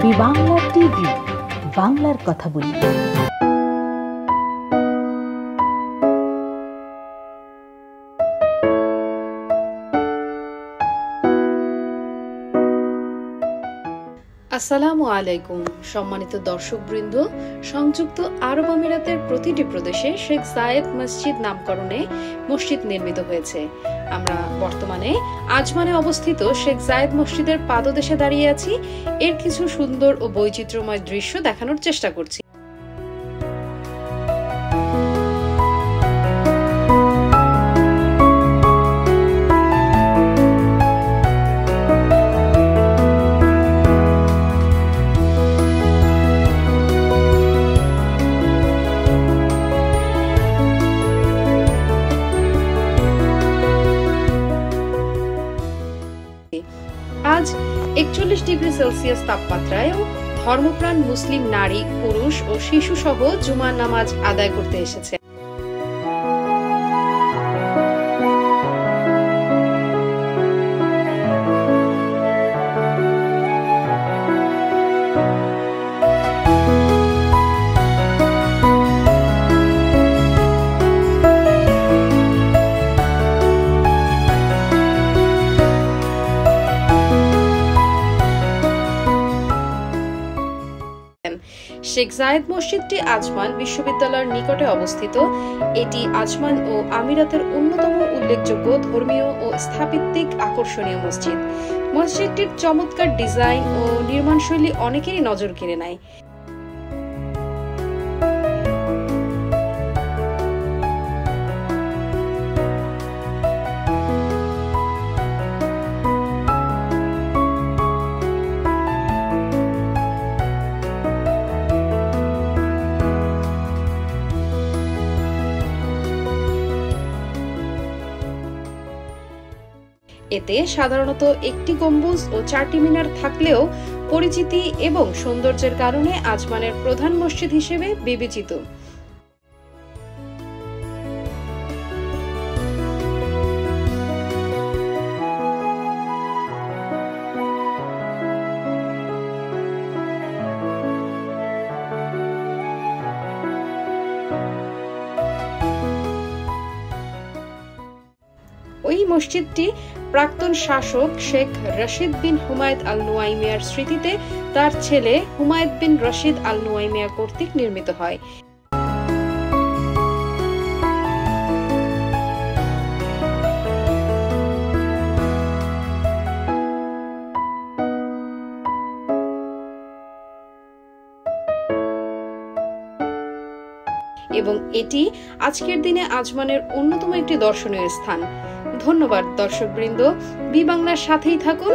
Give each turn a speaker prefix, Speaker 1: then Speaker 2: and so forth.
Speaker 1: B Bangla TV, বাংলার কথা বলি।
Speaker 2: আসসালামু আলাইকুম সম্মানিত দর্শকবৃন্দ। সংযুক্ত আরব আমিরাতের প্রতিটি প্রদেশে শেখ জায়েদ মসজিদ নামকরণে মসজিদ নির্মিত হয়েছে। আমরা বর্তমানে আজমানে অবস্থিত শেখ জায়েদ মসজিদের পাদদেশে দাঁড়িয়ে আছি। এর কিছু সুন্দর ও বৈচিত্র্যময় দৃশ্য দেখানোর চেষ্টা করছি। আজ 41 ডিগ্রি সেলসিয়াস তাপমাত্রায়ও ধর্মপ্রাণ মুসলিম নারী, পুরুষ ও শিশু সহ জুমার নামাজ আদায় করতে এসেছে। শেখ জায়েদ মসজিদটি আজমান বিশ্ববিদ্যালয়ের নিকটে অবস্থিত। এটি আজমান ও আমিরাতের অন্যতম উল্লেখযোগ্য ধর্মীয় ও স্থাপত্যিক আকর্ষণীয় মসজিদ। মসজিদটির চমৎকার ডিজাইন ও নির্মাণশৈলী অনেকেরই নজর কেড়ে নেয়। এতে সাধারণত একটি গম্বুজ ও 4টি মিনার থাকলেও পরিচিতি এবং সৌন্দর্যের কারণে আজমানের প্রধান মসজিদ হিসেবে বিবেচিত। ওই মসজিদটি প্রাক্তন শাসক শেখ রশিদ বিন হুমায়দ আল নুয়াইমিয়ার স্মৃতিতে তার ছেলে হুমায়দ বিন রশিদ আল নুয়াইমিয়া কর্তৃক নির্মিত হয়। এবং এটি আজকের দিনে আজমানের অন্যতম একটি দর্শনীয় স্থান। ধন্যবাদ দর্শকবৃন্দ, বি বাংলার সাথেই থাকুন।